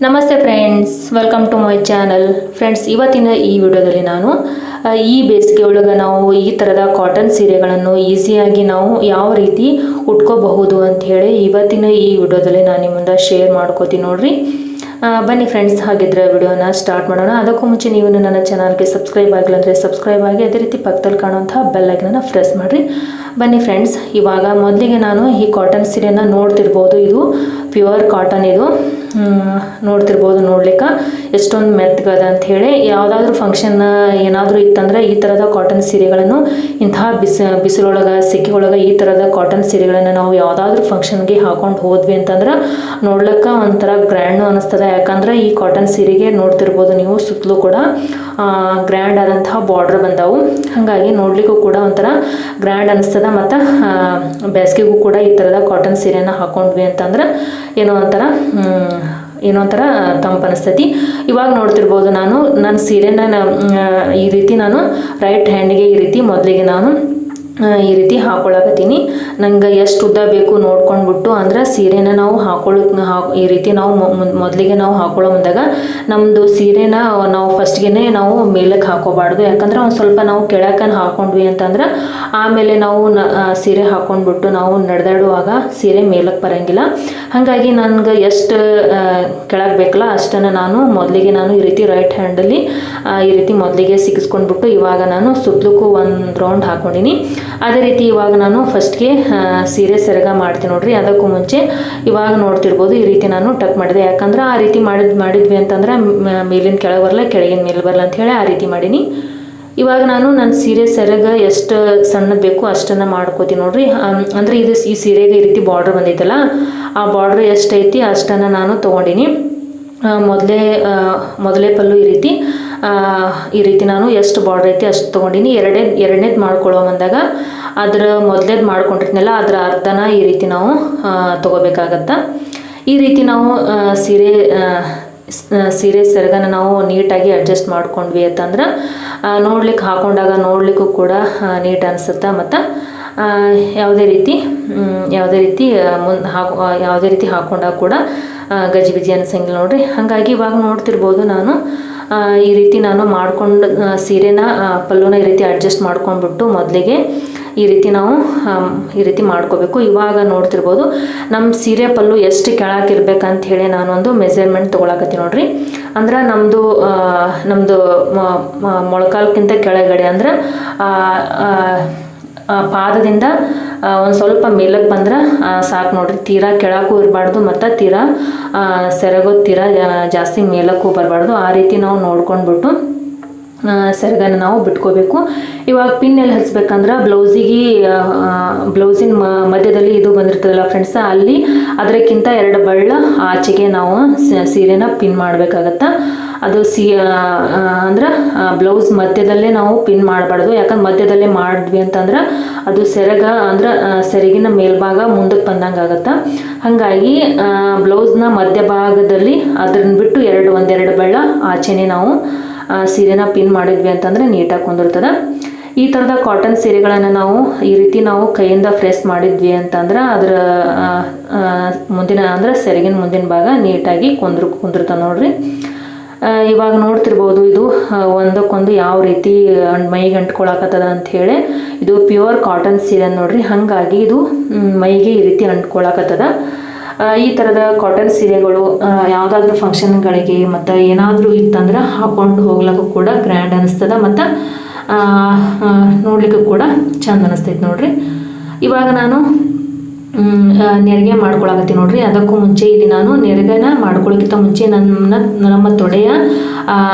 ನಮಸ್ತೆ friends, welcome to my channel. Friends, ಇವತ್ತಿನ ಈ ವಿಡಿಯೋದಲ್ಲಿ ನಾನು ಈ ಬೇಸಿಗೆ ಒಳಗೆ ನಾವು ಈ ಥರದ ಕಾಟನ್ ಸೀರೆಗಳನ್ನು ಈಸಿಯಾಗಿ ನಾವು ಯಾವ ರೀತಿ ಉಟ್ಕೋಬಹುದು ಅಂತ ಹೇಳಿ ಇವತ್ತಿನ ಈ ವಿಡಿಯೋದಲ್ಲಿ ನಾನು ನಿಮ್ಮ ಮುಂದೆ ಶೇರ್ ಮಾಡ್ಕೋತೀನಿ ನೋಡ್ರಿ. ಬನ್ನಿ ಫ್ರೆಂಡ್ಸ್, ಹಾಗಿದ್ರೆ ವಿಡಿಯೋನ ಸ್ಟಾರ್ಟ್ ಮಾಡೋಣ. ಅದಕ್ಕೂ ಮುಂಚೆ ನೀವು ನನ್ನ ಚಾನಲ್ಗೆ ಸಬ್ಸ್ಕ್ರೈಬ್ ಆಗಿಲ್ಲ ಅಂದರೆ ಸಬ್ಸ್ಕ್ರೈಬ್ ಆಗಿ ಅದೇ ರೀತಿ ಪಕ್ಕದಲ್ಲಿ ಕಾಣುವಂತಹ ಬೆಲ್ ಐಕನ್ನ ಪ್ರೆಸ್ ಮಾಡಿರಿ. ಬನ್ನಿ ಫ್ರೆಂಡ್ಸ್, ಇವಾಗ ಮೊದಲಿಗೆ ನಾನು ಈ ಕಾಟನ್ ಸೀರೆನ ನೋಡ್ತಿರ್ಬೋದು. ಇದು ಪ್ಯೂರ್ ಕಾಟನ್, ಇದು ನೋಡ್ತಿರ್ಬೋದು. ನೋಡ್ಲಿಕ್ಕೆ ಎಷ್ಟೊಂದು ಮೆತ್ತಗದ ಅಂತ ಹೇಳಿ. ಯಾವುದಾದ್ರೂ ಫಂಕ್ಷನ್ ಏನಾದರೂ ಇತ್ತಂದ್ರೆ ಈ ಥರದ ಕಾಟನ್ ಸೀರೆಗಳನ್ನು, ಇಂತಹ ಬಿಸಿಲೊಳಗೆ ಸೆಕೆಯೊಳಗೆ ಈ ಥರದ ಕಾಟನ್ ಸೀರೆಗಳನ್ನು ನಾವು ಯಾವುದಾದ್ರೂ ಫಂಕ್ಷನ್ಗೆ ಹಾಕೊಂಡು ಹೋದ್ವಿ ಅಂತಂದ್ರೆ ನೋಡ್ಲಿಕ್ಕೆ ಒಂಥರ ಗ್ರ್ಯಾಂಡು ಅನ್ನಿಸ್ತದೆ. ಯಾಕಂದ್ರೆ ಈ ಕಾಟನ್ ಸೀರೆಗೆ ನೋಡ್ತಿರ್ಬೋದು ನೀವು, ಸುತ್ತಲೂ ಕೂಡ ಗ್ರ್ಯಾಂಡ್ ಆದಂತಹ ಬಾರ್ಡರ್ ಬಂದವು. ಹಾಗಾಗಿ ನೋಡ್ಲಿಕ್ಕೂ ಕೂಡ ಒಂಥರ ಗ್ರ್ಯಾಂಡ್ ಅನ್ನಿಸ್ತದೆ. ಮತ್ತು ಬೇಸಿಗೆಗೂ ಕೂಡ ಈ ಥರದ ಕಾಟನ್ ಸೀರೆನ ಹಾಕೊಂಡ್ವಿ ಅಂತಂದ್ರೆ ಏನೋ ಒಂಥರ ತಂಪು ಅನಿಸ್ತೈತಿ. ಇವಾಗ ನೋಡ್ತಿರ್ಬೋದು, ನನ್ನ ಸೀರೆನ ಈ ರೀತಿ ನಾನು ರೈಟ್ ಹ್ಯಾಂಡ್ಗೆ ಈ ರೀತಿ ಮೊದಲಿಗೆ ನಾನು ಈ ರೀತಿ ಹಾಕೊಳಕತ್ತೀನಿ. ನಂಗೆ ಎಷ್ಟು ಉದ್ದ ಬೇಕು ನೋಡ್ಕೊಂಡ್ಬಿಟ್ಟು, ಅಂದ್ರೆ ಸೀರೆನ ನಾವು ಈ ರೀತಿ ನಾವು ಮೊದಲಿಗೆ ನಾವು ಹಾಕೊಳ್ಳೋ ಮುಂದಾಗ ನಮ್ಮದು ಸೀರೆನ ನಾವು ಫಸ್ಟ್ಗೆ ನಾವು ಮೇಲಕ್ಕೆ ಹಾಕೋಬಾರ್ದು. ಯಾಕಂದ್ರೆ ಒಂದು ಸ್ವಲ್ಪ ನಾವು ಕೆಳಕ್ಕೆ ಹಾಕೊಂಡ್ವಿ ಅಂತಂದ್ರೆ ಆಮೇಲೆ ನಾವು ಸೀರೆ ಹಾಕೊಂಡ್ಬಿಟ್ಟು ನಾವು ನಡೆದಾಡುವಾಗ ಸೀರೆ ಮೇಲಕ್ಕೆ ಬರೋಂಗಿಲ್ಲ. ಹಾಗಾಗಿ ನನಗೆ ಎಷ್ಟು ಕೆಳಗೆ ಬೇಕಲ್ಲ ಅಷ್ಟನ್ನು ನಾನು ಮೊದಲಿಗೆ ಈ ರೀತಿ ರೈಟ್ ಹ್ಯಾಂಡಲ್ಲಿ ಈ ರೀತಿ ಮೊದಲಿಗೆ ಸಿಕ್ಕಿಸ್ಕೊಂಡ್ಬಿಟ್ಟು ಇವಾಗ ನಾನು ಸುತ್ತಲಕ್ಕೂ ಒಂದು ರೌಂಡ್ ಹಾಕೊಂಡಿನಿ. ಅದೇ ರೀತಿ ಇವಾಗ ನಾನು ಫಸ್ಟ್ಗೆ ಸೀರೆ ಸೆರಗ ಮಾಡ್ತೀನಿ ನೋಡ್ರಿ. ಅದಕ್ಕೂ ಮುಂಚೆ ಇವಾಗ ನೋಡ್ತಿರ್ಬೋದು ಈ ರೀತಿ ನಾನು ಟಕ್ ಮಾಡಿದೆ. ಯಾಕಂದ್ರೆ ಆ ರೀತಿ ಮಾಡಿದ್ವಿ ಅಂತಂದ್ರೆ ಮೇಲಿನ ಕೆಳಗೆ ಬರಲ್ಲ, ಕೆಳಗಿನ ಮೇಲೆ ಬರಲ್ಲ ಅಂತ ಹೇಳಿ ಆ ರೀತಿ ಮಾಡೀನಿ. ಇವಾಗ ನಾನು ನನ್ನ ಸೀರೆ ಸೆರಗ ಎಷ್ಟು ಸಣ್ಣದು ಬೇಕು ಅಷ್ಟನ್ನು ಮಾಡ್ಕೋತೀನಿ ನೋಡ್ರಿ. ಅಂದರೆ ಈ ಸೀರೆಗೆ ಈ ರೀತಿ ಬಾರ್ಡ್ರ್ ಬಂದೈತಲ್ಲ, ಆ ಬಾರ್ಡ್ರ್ ಎಷ್ಟೈತಿ ಅಷ್ಟನ್ನು ನಾನು ತೊಗೊಂಡಿನಿ. ಮೊದಲೇ ಪಲ್ಲು ಈ ರೀತಿ ನಾನು ಎಷ್ಟು ಬಾರ್ಡ್ರ್ ಐತಿ ಅಷ್ಟು ತೊಗೊಂಡಿನಿ. ಎರಡನೇದು ಮಾಡ್ಕೊಳ್ಳೋ ಬಂದಾಗ ಅದರ ಮೊದಲೇದು ಮಾಡ್ಕೊಂಡಿರ್ತೀನಲ್ಲ ಅದರ ಅರ್ಧನ ಈ ರೀತಿ ನಾವು ತೊಗೋಬೇಕಾಗತ್ತೆ. ಈ ರೀತಿ ನಾವು ಸೀರೆ ಸೆರಗನ ನಾವು ನೀಟಾಗಿ ಅಡ್ಜಸ್ಟ್ ಮಾಡ್ಕೊಂಡ್ವಿ ಅಂತಂದ್ರೆ ಹಾಕೊಂಡಾಗ ನೋಡ್ಲಿಕ್ಕೂ ಕೂಡ ನೀಟ್ ಅನಿಸುತ್ತೆ. ಮತ್ತು ಯಾವುದೇ ರೀತಿ ಹಾಕೊಂಡಾಗ ಕೂಡ ಗಜಿಬಿಜಿ ಅನಿಸಂಗಿಲ್ಲ ನೋಡ್ರಿ. ಹಾಗಾಗಿ ಇವಾಗ ನೋಡ್ತಿರ್ಬೋದು ನಾನು ಈ ರೀತಿ ನಾನು ಮಾಡ್ಕೊಂಡು ಸೀರೆನ ಪಲ್ಲುನ ಈ ರೀತಿ ಅಡ್ಜಸ್ಟ್ ಮಾಡ್ಕೊಂಡ್ಬಿಟ್ಟು ಮೊದಲಿಗೆ ಈ ರೀತಿ ಮಾಡ್ಕೋಬೇಕು. ಇವಾಗ ನೋಡ್ತಿರ್ಬೋದು ನಮ್ಮ ಸೀರೆ ಪಲ್ಲು ಎಷ್ಟು ಕೆಳಗಿರ್ಬೇಕಂತ ಹೇಳಿ ನಾನೊಂದು ಮೆಜರ್ಮೆಂಟ್ ತೊಗೊಳಕತ್ತೀನಿ ನೋಡ್ರಿ. ಅಂದ್ರೆ ನಮ್ಮದು ಮೊಳಕಾಲ್ಕಿಂತ ಕೆಳಗಡೆ ಅಂದ್ರೆ ಪಾದದಿಂದ ಒಂದು ಸ್ವಲ್ಪ ಮೇಲಕ್ಕೆ ಬಂದ್ರೆ ಸಾಕು ನೋಡ್ರಿ. ತೀರಾ ಕೆಳಕ್ಕೂ ಇರಬಾರ್ದು ಮತ್ತು ತೀರಾ ತೀರಾ ಜಾಸ್ತಿ ಮೇಲಕ್ಕೂ ಬರಬಾರ್ದು. ಆ ರೀತಿ ನಾವು ನೋಡ್ಕೊಂಡ್ಬಿಟ್ಟು ಸೆರಗನ್ನು ನಾವು ಬಿಟ್ಕೋಬೇಕು. ಇವಾಗ ಪಿನ್ ಎಲ್ಲಿ ಹಚ್ಬೇಕಂದ್ರೆ ಬ್ಲೌಸಿನ ಮಧ್ಯದಲ್ಲಿ ಇದು ಬಂದಿರ್ತದಲ್ಲ ಫ್ರೆಂಡ್ಸ್, ಅಲ್ಲಿ ಅದಕ್ಕಿಂತ 2 ಬಳ್ಳ ಆಚೆಗೆ ನಾವು ಸೀರೆನ ಪಿನ್ ಮಾಡಬೇಕಾಗತ್ತೆ. ಅದು ಅಂದ್ರೆ ಬ್ಲೌಸ್ ಮಧ್ಯದಲ್ಲೇ ನಾವು ಪಿನ್ ಮಾಡಬಾರ್ದು. ಯಾಕಂದ್ರೆ ಮಧ್ಯದಲ್ಲೇ ಮಾಡಿದ್ವಿ ಅಂತಂದ್ರೆ ಅದು ಸೆರಗಿನ ಮೇಲ್ಭಾಗ ಮುಂದಕ್ಕೆ ಬಂದಂಗೆ ಆಗುತ್ತೆ. ಹಾಗಾಗಿ ಬ್ಲೌಸ್ನ ಮಧ್ಯಭಾಗದಲ್ಲಿ ಅದನ್ನ ಬಿಟ್ಟು ಒಂದೆರಡು ಬಳ್ಳ ಆಚೆನೆ ನಾವು ಸೀರೆನ ಪಿನ್ ಮಾಡಿದ್ವಿ ಅಂತಂದ್ರೆ ನೀಟಾಗಿ ಕುಂದಿರ್ತದೆ. ಈ ಥರದ ಕಾಟನ್ ಸೀರೆಗಳನ್ನು ನಾವು ಈ ರೀತಿ ನಾವು ಕೈಯಿಂದ ಪ್ರೆಸ್ ಮಾಡಿದ್ವಿ ಅಂತಂದ್ರೆ ಅದರ ಸೆರಗಿನ ಮುಂದಿನ ಭಾಗ ನೀಟಾಗಿ ಕುಂದಿರ್ತದೆ ನೋಡ್ರಿ. ಇವಾಗ ನೋಡ್ತಿರ್ಬೋದು ಇದು ಒಂದಕ್ಕೊಂದು ಯಾವ ರೀತಿ ಮೈಗೆ ಅಂಟ್ಕೊಳಕತ್ತದ ಅಂತ ಹೇಳಿ. ಇದು ಪ್ಯೂರ್ ಕಾಟನ್ ಸೀರೆ ನೋಡ್ರಿ. ಹಾಗಾಗಿ ಇದು ಮೈಗೆ ಈ ರೀತಿ ಅಂಟ್ಕೊಳಕತ್ತದ. ಈ ಥರದ ಕಾಟನ್ ಸೀರೆಗಳು ಯಾವುದಾದ್ರೂ ಫಂಕ್ಷನ್ಗಳಿಗೆ ಮತ್ತು ಏನಾದರೂ ಇತ್ತಂದ್ರೆ ಹಾಕೊಂಡು ಹೋಗ್ಲಿಕ್ಕೂ ಕೂಡ ಗ್ರ್ಯಾಂಡ್ ಅನಿಸ್ತದೆ ಮತ್ತು ನೋಡ್ಲಿಕ್ಕೂ ಕೂಡ ಚಂದ ಅನಿಸ್ತೈತೆ ನೋಡ್ರಿ. ಇವಾಗ ನಾನು ನೆರಿಗೆ ಮಾಡ್ಕೊಳಕತ್ತೀನಿ ನೋಡ್ರಿ. ಅದಕ್ಕೂ ಮುಂಚೆ ಇಲ್ಲಿ ನಾನು ನೆರಿಗೆನ ಮಾಡ್ಕೊಳ್ಳೋಕ್ಕಿಂತ ಮುಂಚೆ ನಮ್ಮ ತೊಡೆಯ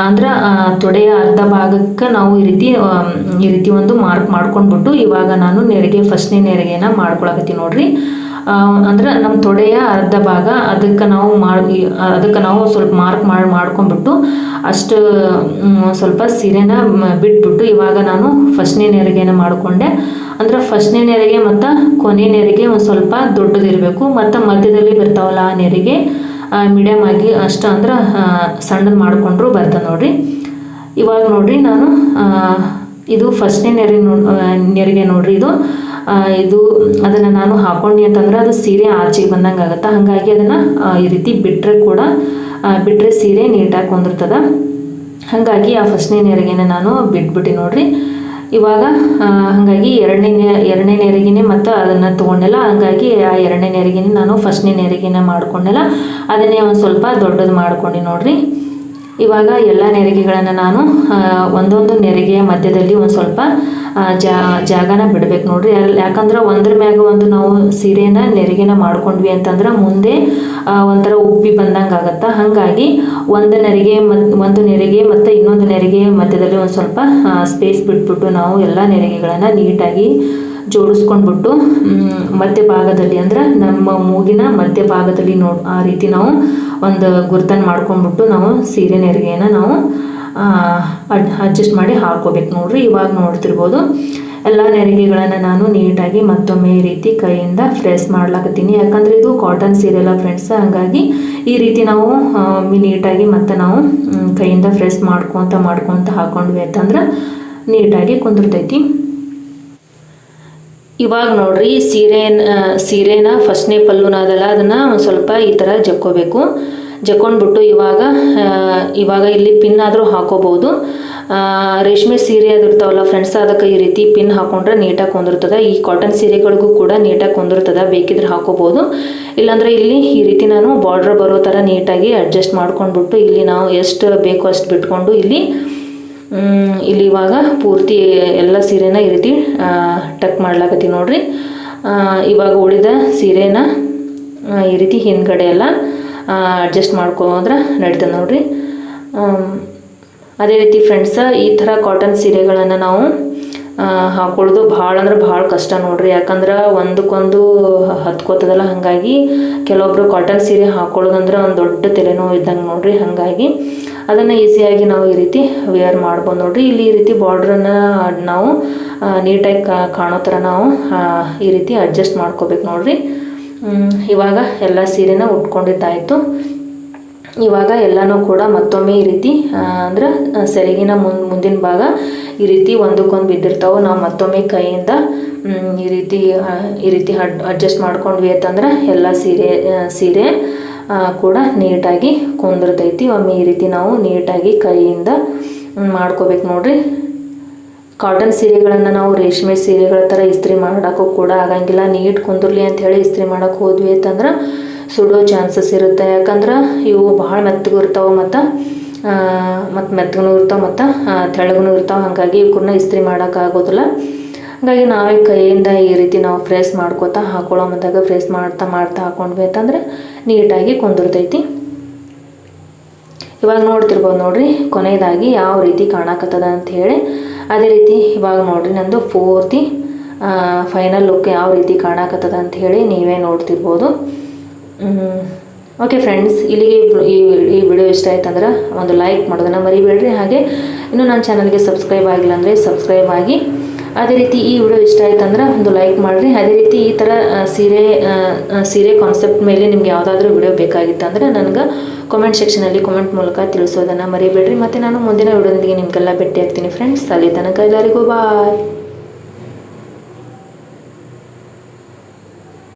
ತೊಡೆಯ ಅರ್ಧ ಭಾಗಕ್ಕೆ ನಾವು ಈ ರೀತಿ ಒಂದು ಮಾರ್ಕ್ ಮಾಡ್ಕೊಂಡ್ಬಿಟ್ಟು ಇವಾಗ ನಾನು ಫಸ್ಟ್ನೇ ನೆರಿಗೆನ ಮಾಡ್ಕೊಳಕತ್ತೀನಿ ನೋಡ್ರಿ. ಅಂದ್ರೆ ನಮ್ಮ ತೊಡೆಯ ಅರ್ಧ ಭಾಗ ಅದಕ್ಕೆ ನಾವು ಸ್ವಲ್ಪ ಮಾರ್ಕ್ ಮಾಡ್ಕೊಂಡ್ಬಿಟ್ಟು ಅಷ್ಟು ಸ್ವಲ್ಪ ಸೀರೆನ ಬಿಟ್ಬಿಟ್ಟು ಇವಾಗ ನಾನು ಫಸ್ಟ್ನೇ ನೆರಿಗೆನ ಮಾಡಿಕೊಂಡೆ. ಅಂದ್ರೆ ಫಸ್ಟ್ನೇ ನೆರಿಗೆ ಮತ್ತು ಕೊನೆ ನೆರಿಗೆ ಒಂದು ಸ್ವಲ್ಪ ದೊಡ್ಡದಿರಬೇಕು ಮತ್ತು ಮಧ್ಯದಲ್ಲಿ ಬರ್ತಾವಲ್ಲ ಆ ನೆರಿಗೆ ಮೀಡಿಯಮ್ ಆಗಿ ಅಷ್ಟು ಅಂದ್ರೆ ಸಣ್ಣದು ಮಾಡಿಕೊಂಡ್ರು ಬರ್ತದೆ ನೋಡ್ರಿ. ಇವಾಗ ನೋಡ್ರಿ ನಾನು ಇದು ಫಸ್ಟ್ನೇ ನೆರಿಗೆ ನೋಡ್ರಿ. ಇದು ಅದನ್ನು ನಾನು ಹಾಕೊಂಡಿ ಅಂತಂದ್ರೆ ಅದು ಸೀರೆ ಆಚೆಗೆ ಬಂದಂಗೆ ಆಗುತ್ತೆ. ಹಾಗಾಗಿ ಅದನ್ನು ಈ ರೀತಿ ಬಿಟ್ಟರೆ ಕೂಡ ಬಿಟ್ಟರೆ ಸೀರೆ ನೀಟಾಗಿ ಕುಂದಿರ್ತದೆ. ಹಾಗಾಗಿ ಆ ಫಸ್ಟ್ನೇ ನೆರಿಗೆನ ನಾನು ಬಿಟ್ಬಿಟ್ಟು ನೋಡ್ರಿ. ಇವಾಗ ಹಾಗಾಗಿ ಎರಡನೇ ನೆರಿಗೆನೆ ಮತ್ತು ಅದನ್ನು ತೊಗೊಂಡೆಲ್ಲ. ಹಾಗಾಗಿ ಆ ಎರಡನೇ ನೆರಿಗೆನೆ ನಾನು ಫಸ್ಟ್ನೇ ನೆರಿಗೆನ ಮಾಡ್ಕೊಂಡೆಲ್ಲ, ಅದನ್ನೇ ಒಂದು ಸ್ವಲ್ಪ ದೊಡ್ಡದು ಮಾಡ್ಕೊಂಡು ನೋಡ್ರಿ. ಇವಾಗ ಎಲ್ಲ ನೆರಿಗೆಗಳನ್ನು ನಾನು ಒಂದೊಂದು ನೆರಿಗೆಯ ಮಧ್ಯದಲ್ಲಿ ಒಂದು ಸ್ವಲ್ಪ ಜಾಗನ ಬಿಡಬೇಕು ನೋಡ್ರಿ. ಯಾಕಂದ್ರೆ ಒಂದ್ರ ಮ್ಯಾಗ ಒಂದು ನಾವು ಸೀರೆನ ನೆರಿಗೆನ ಮಾಡ್ಕೊಂಡ್ವಿ ಅಂತಂದ್ರೆ ಮುಂದೆ ಒಂಥರ ಉಬ್ಬಿ ಬಂದಂಗೆ ಆಗುತ್ತೆ. ಹಾಗಾಗಿ ಒಂದು ನೆರಿಗೆ ಮತ್ತು ಇನ್ನೊಂದು ನೆರಿಗೆ ಮಧ್ಯದಲ್ಲಿ ಒಂದು ಸ್ವಲ್ಪ ಸ್ಪೇಸ್ ಬಿಟ್ಬಿಟ್ಟು ನಾವು ಎಲ್ಲ ನೆರಿಗೆಗಳನ್ನು ನೀಟಾಗಿ ಜೋಡಿಸ್ಕೊಂಡ್ಬಿಟ್ಟು ಮಧ್ಯಭಾಗದಲ್ಲಿ ಅಂದ್ರೆ ನಮ್ಮ ಮೂಗಿನ ಮಧ್ಯಭಾಗದಲ್ಲಿ ಆ ರೀತಿ ನಾವು ಒಂದು ಗುರ್ತನ್ನು ಮಾಡ್ಕೊಂಡ್ಬಿಟ್ಟು ನಾವು ಸೀರೆ ನೆರಿಗೆಯನ್ನು ನಾವು ಅಡ್ಜಸ್ಟ್ ಮಾಡಿ ಹಾಕೋಬೇಕು ನೋಡ್ರಿ. ಇವಾಗ ನೋಡ್ತಿರ್ಬೋದು ಎಲ್ಲ ನೆರಿಗೆಗಳನ್ನು ನಾನು ನೀಟಾಗಿ ಮತ್ತೊಮ್ಮೆ ಈ ರೀತಿ ಕೈಯಿಂದ ಫ್ರೆಸ್ ಮಾಡ್ಲಾಕತ್ತೀನಿ. ಯಾಕಂದರೆ ಇದು ಕಾಟನ್ ಸೀರೆ ಅಲ್ಲ ಫ್ರೆಂಡ್ಸ್, ಹಾಗಾಗಿ ಈ ರೀತಿ ನಾವು ನೀಟಾಗಿ ಮತ್ತು ನಾವು ಕೈಯಿಂದ ಫ್ರೆಸ್ ಮಾಡ್ಕೊತ ಹಾಕೊಂಡ್ವಿ ಅಂತಂದ್ರೆ ನೀಟಾಗಿ ಕುಂದಿರ್ತೈತಿ. ಇವಾಗ ನೋಡ್ರಿ ಸೀರೆನ ಫಸ್ಟ್ನೇ ಪಲ್ಲುನ ಅದಲ್ಲ, ಅದನ್ನು ಒಂದು ಸ್ವಲ್ಪ ಈ ಥರ ಜಕ್ಕೊಂಡ್ಬಿಟ್ಟು ಇವಾಗ ಇಲ್ಲಿ ಪಿನ್ ಆದರೂ ಹಾಕೋಬಹುದು. ರೇಷ್ಮೆ ಸೀರೆ ಅದಿರ್ತಾವಲ್ಲ ಫ್ರೆಂಡ್ಸ್, ಅದಕ್ಕೆ ಈ ರೀತಿ ಪಿನ್ ಹಾಕೊಂಡ್ರೆ ನೀಟಾಗಿ ಕುಂದಿರ್ತದೆ. ಈ ಕಾಟನ್ ಸೀರೆಗಳಿಗೂ ಕೂಡ ನೀಟಾಗಿ ಕುಂದಿರ್ತದೆ, ಬೇಕಿದ್ರೆ ಹಾಕೋಬಹುದು. ಇಲ್ಲಾಂದರೆ ಇಲ್ಲಿ ಈ ರೀತಿ ನಾನು ಬಾರ್ಡ್ರ್ ಬರೋ ಥರ ನೀಟಾಗಿ ಅಡ್ಜಸ್ಟ್ ಮಾಡ್ಕೊಂಡ್ಬಿಟ್ಟು ಇಲ್ಲಿ ನಾವು ಎಷ್ಟು ಬೇಕೋ ಅಷ್ಟು ಬಿಟ್ಕೊಂಡು ಇಲ್ಲಿ ಇವಾಗ ಪೂರ್ತಿ ಎಲ್ಲ ಸೀರೆನ ಈ ರೀತಿ ಟಕ್ ಮಾಡ್ಲಾಕತ್ತೀನಿ ನೋಡ್ರಿ. ಇವಾಗ ಉಳಿದ ಸೀರೆನ ಈ ರೀತಿ ಹಿಂದ್ಗಡೆ ಎಲ್ಲ ಅಡ್ಜಸ್ಟ್ ಮಾಡ್ಕೊಂಡ್ರೆ ನಡೀತದೆ ನೋಡ್ರಿ. ಅದೇ ರೀತಿ ಫ್ರೆಂಡ್ಸ, ಈ ಥರ ಕಾಟನ್ ಸೀರೆಗಳನ್ನು ನಾವು ಹಾಕೊಳ್ಳೋದು ಭಾಳ ಅಂದ್ರೆ ಭಾಳ ಕಷ್ಟ ನೋಡ್ರಿ. ಯಾಕಂದ್ರೆ ಒಂದಕ್ಕೊಂದು ಹತ್ಕೋತದಲ್ಲ, ಹಾಗಾಗಿ ಕೆಲವೊಬ್ರು ಕಾಟನ್ ಸೀರೆ ಹಾಕೊಳ್ಳೋದಂದ್ರೆ ಒಂದು ದೊಡ್ಡ ತಲೆನೋವು ಇದ್ದಂಗೆ ನೋಡ್ರಿ. ಹಾಗಾಗಿ ಅದನ್ನು ಈಸಿಯಾಗಿ ನಾವು ಈ ರೀತಿ ವೇರ್ ಮಾಡ್ಬೋದು ನೋಡ್ರಿ. ಇಲ್ಲಿ ಈ ರೀತಿ ಬಾರ್ಡ್ರನ್ನು ನಾವು ನೀಟಾಗಿ ಕಾಣೋ ಥರ ನಾವು ಈ ರೀತಿ ಅಡ್ಜಸ್ಟ್ ಮಾಡ್ಕೋಬೇಕು ನೋಡ್ರಿ. ಇವಾಗ ಎಲ್ಲ ಸೀರೆನ ಉಟ್ಕೊಂಡಿದ್ದಾಯಿತು. ಇವಾಗ ಎಲ್ಲನೂ ಕೂಡ ಮತ್ತೊಮ್ಮೆ ಈ ರೀತಿ ಅಂದ್ರೆ ಸೆರಗಿನ ಮುಂದಿನ ಭಾಗ ಈ ರೀತಿ ಒಂದಕ್ಕೊಂದು ಬಿದ್ದಿರ್ತಾವೆ. ನಾವು ಮತ್ತೊಮ್ಮೆ ಕೈಯಿಂದ ಈ ರೀತಿ ಅಡ್ಜಸ್ಟ್ ಮಾಡ್ಕೊಂಡ್ವಿ ಅಂತಂದ್ರೆ ಎಲ್ಲ ಸೀರೆ ಕೂಡ ನೀಟಾಗಿ ಕುಂದಿರ್ತೈತಿ. ಒಮ್ಮೆ ಈ ರೀತಿ ನಾವು ನೀಟಾಗಿ ಕೈಯಿಂದ ಮಾಡ್ಕೋಬೇಕು ನೋಡ್ರಿ. ಕಾಟನ್ ಸೀರೆಗಳನ್ನು ನಾವು ರೇಷ್ಮೆ ಸೀರೆಗಳ ಥರ ಇಸ್ತ್ರಿ ಮಾಡೋಕ್ಕೂ ಕೂಡ ಆಗಂಗಿಲ್ಲ. ನೀಟ್ ಕುಂದಿರ್ಲಿ ಅಂತ ಹೇಳಿ ಇಸ್ತ್ರಿ ಮಾಡೋಕೆ ಹೋದ್ವಿ ಅಂತಂದ್ರೆ ಸುಡೋ ಚಾನ್ಸಸ್ ಇರುತ್ತೆ. ಯಾಕಂದ್ರೆ ಇವು ಭಾಳ ಮೆತ್ತಗೂ ಇರ್ತಾವೆ ಮತ್ತು ಮೆತ್ತಗೂ ಇರ್ತಾವೆ ಮತ್ತು ತೆಳ್ಳಗೂ ಇರ್ತಾವೆ. ಹಾಗಾಗಿ ಇವಕ್ಕನ್ನ ಇಸ್ತ್ರಿ ಮಾಡೋಕ್ಕಾಗೋದಿಲ್ಲ. ಹಾಗಾಗಿ ನಾವೇ ಕೈಯಿಂದ ಈ ರೀತಿ ನಾವು ಫ್ರೆಸ್ ಮಾಡ್ಕೋತಾ ಹಾಕೊಳ್ಳೋ ಮುಂದಾಗ ಫ್ರೆಸ್ ಮಾಡ್ತಾ ಹಾಕೊಂಡ್ವಿ ಅಂತಂದ್ರೆ ನೀಟಾಗಿ ಕುಂದಿರ್ತೈತಿ. ಇವಾಗ ನೋಡ್ತಿರ್ಬೋದು ನೋಡ್ರಿ ಕೊನೆಯದಾಗಿ ಯಾವ ರೀತಿ ಕಾಣಕತ್ತದ ಅಂತ ಹೇಳಿ. ಅದೇ ರೀತಿ ಇವಾಗ ನೋಡ್ರಿ ನಂದು ಪೂರ್ತಿ ಫೈನಲ್ ಲುಕ್ ಯಾವ ರೀತಿ ಕಾಣಕತ್ತದ ಅಂತ ಹೇಳಿ ನೀವೇ ನೋಡ್ತಿರ್ಬೋದು. ಓಕೆ ಫ್ರೆಂಡ್ಸ್, ಇಲ್ಲಿಗೆ ಈ ವಿಡಿಯೋ ಇಷ್ಟ ಆಯ್ತಂದ್ರೆ ಒಂದು ಲೈಕ್ ಮಾಡೋದನ್ನು ಮರಿಬೇಡ್ರಿ. ಹಾಗೆ ಇನ್ನೂ ನನ್ನ ಚಾನಲ್ಗೆ ಸಬ್ಸ್ಕ್ರೈಬ್ ಆಗಿಲ್ಲ ಅಂದರೆ ಸಬ್ಸ್ಕ್ರೈಬ್ ಆಗಿ. ಅದೇ ರೀತಿ ಈ ವಿಡಿಯೋ ಇಷ್ಟ ಆಯ್ತಂದ್ರೆ ಒಂದು ಲೈಕ್ ಮಾಡಿರಿ. ಅದೇ ರೀತಿ ಈ ಥರ ಸೀರೆ ಕಾನ್ಸೆಪ್ಟ್ ಮೇಲೆ ನಿಮ್ಗೆ ಯಾವುದಾದ್ರೂ ವಿಡಿಯೋ ಬೇಕಾಗಿತ್ತಂದ್ರೆ ನನಗೆ ಕಾಮೆಂಟ್ ಸೆಕ್ಷನಲ್ಲಿ ಕಾಮೆಂಟ್ ಮೂಲಕ ತಿಳಿಸೋದನ್ನು ಮರಿಬೇಡ್ರಿ. ಮತ್ತು ನಾನು ಮುಂದಿನ ವಿಡಿಯೋದೊಂದಿಗೆ ನಿಮಗೆಲ್ಲ ಭೇಟಿ ಆಗ್ತೀನಿ ಫ್ರೆಂಡ್ಸ್. ಅಲ್ಲಿ ತನಕ ಎಲ್ಲರಿಗೂ ಬಾಯ್.